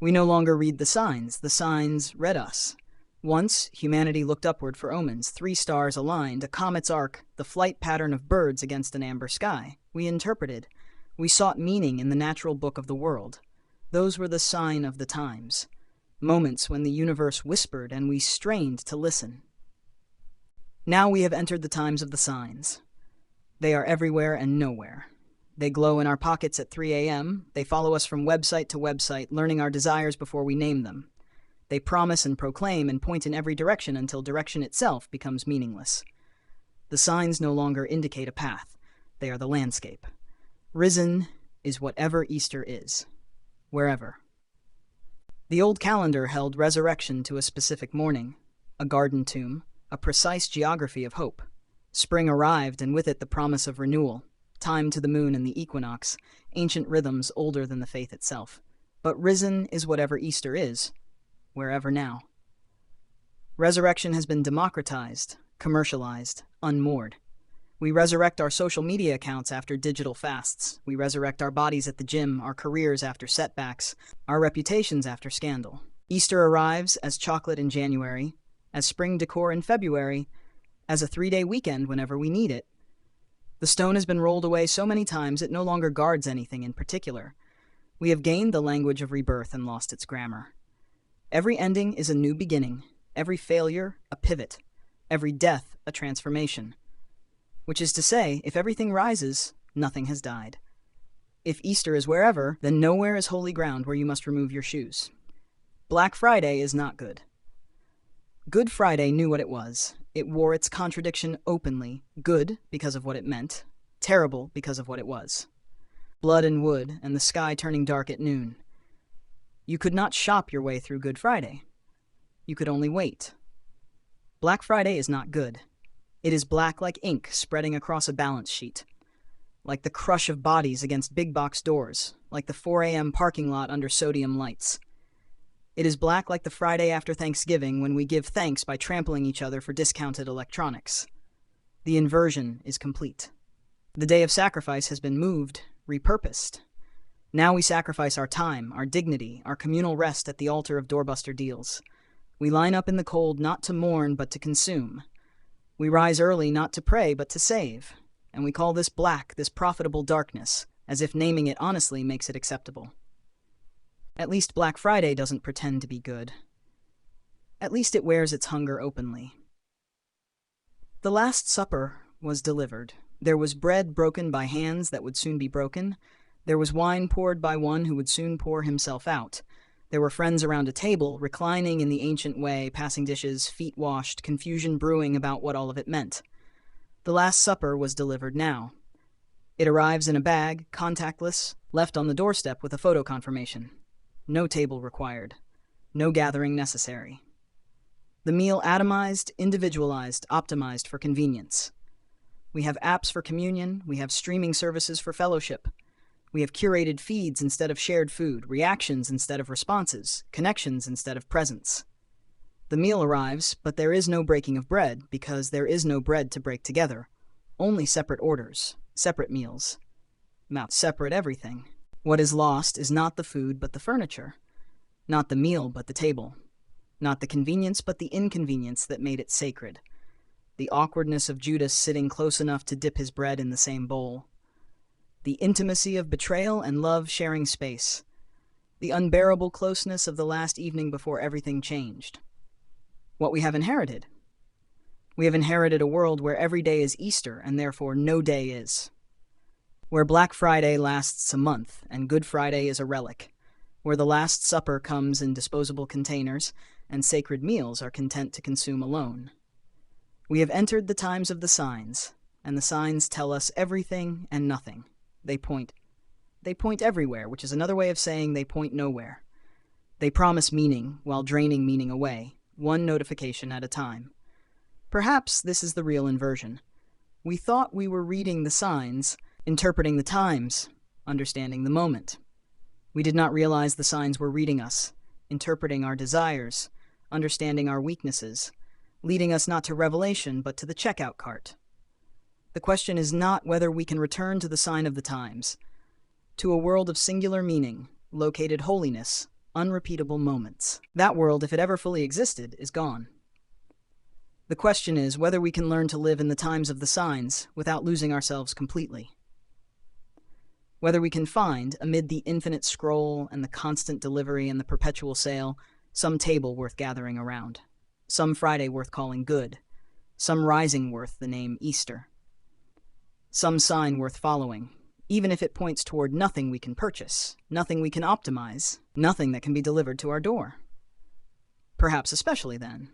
We no longer read the signs read us. Once, humanity looked upward for omens, 3 stars aligned, a comet's arc, the flight pattern of birds against an amber sky. We interpreted. We sought meaning in the natural book of the world. Those were the sign of the times. Moments when the universe whispered and we strained to listen. Now we have entered the times of the signs. They are everywhere and nowhere. They glow in our pockets at 3 a.m. They follow us from website to website, learning our desires before we name them. They promise and proclaim and point in every direction until direction itself becomes meaningless. The signs no longer indicate a path. They are the landscape. Risen is whatever Easter is, wherever. The old calendar held resurrection to a specific morning, a garden tomb, a precise geography of hope. Spring arrived, and with it the promise of renewal, time to the moon and the equinox, ancient rhythms older than the faith itself. But risen is whatever Easter is, wherever now. Resurrection has been democratized, commercialized, unmoored. We resurrect our social media accounts after digital fasts. We resurrect our bodies at the gym, our careers after setbacks, our reputations after scandal. Easter arrives as chocolate in January, as spring decor in February, as a 3-day weekend whenever we need it. The stone has been rolled away so many times it no longer guards anything in particular. We have gained the language of rebirth and lost its grammar. Every ending is a new beginning, every failure a pivot, every death a transformation. Which is to say, if everything rises, nothing has died. If Easter is wherever, then nowhere is holy ground where you must remove your shoes. Black Friday is not good. Good Friday knew what it was. It wore its contradiction openly, good because of what it meant, terrible because of what it was. Blood and wood, and the sky turning dark at noon. You could not shop your way through Good Friday. You could only wait. Black Friday is not good. It is black like ink spreading across a balance sheet. Like the crush of bodies against big box doors, like the 4 a.m. parking lot under sodium lights. It is black like the Friday after Thanksgiving when we give thanks by trampling each other for discounted electronics. The inversion is complete. The day of sacrifice has been moved, repurposed. Now we sacrifice our time, our dignity, our communal rest at the altar of doorbuster deals. We line up in the cold not to mourn but to consume. We rise early not to pray but to save. And we call this black, this profitable darkness, as if naming it honestly makes it acceptable. At least Black Friday doesn't pretend to be good. At least it wears its hunger openly. The Last Supper was delivered. There was bread broken by hands that would soon be broken. There was wine poured by one who would soon pour himself out. There were friends around a table, reclining in the ancient way, passing dishes, feet washed, confusion brewing about what all of it meant. The Last Supper was delivered now. It arrives in a bag, contactless, left on the doorstep with a photo confirmation. No table required. No gathering necessary. The meal atomized, individualized, optimized for convenience. We have apps for communion. We have streaming services for fellowship. We have curated feeds instead of shared food, reactions instead of responses, connections instead of presence. The meal arrives, but there is no breaking of bread because there is no bread to break together. Only separate orders, separate meals. Not separate everything. What is lost is not the food but the furniture. Not the meal but the table. Not the convenience but the inconvenience that made it sacred. The awkwardness of Judas sitting close enough to dip his bread in the same bowl. The intimacy of betrayal and love sharing space. The unbearable closeness of the last evening before everything changed. What we have inherited. We have inherited a world where every day is Easter and therefore no day is. Where Black Friday lasts a month and Good Friday is a relic. Where the Last Supper comes in disposable containers and sacred meals are content to consume alone. We have entered the times of the signs, and the signs tell us everything and nothing. They point everywhere, which is another way of saying they point nowhere. They promise meaning while draining meaning away, one notification at a time. Perhaps this is the real inversion. We thought we were reading the signs, interpreting the times, understanding the moment. We did not realize the signs were reading us, interpreting our desires, understanding our weaknesses, leading us not to revelation but to the checkout cart. The question is not whether we can return to the sign of the times, to a world of singular meaning, located holiness, unrepeatable moments. That world, if it ever fully existed, is gone. The question is whether we can learn to live in the times of the signs without losing ourselves completely. Whether we can find, amid the infinite scroll and the constant delivery and the perpetual sale, some table worth gathering around, some Friday worth calling good, some rising worth the name Easter, some sign worth following, even if it points toward nothing we can purchase, nothing we can optimize, nothing that can be delivered to our door. Perhaps especially then,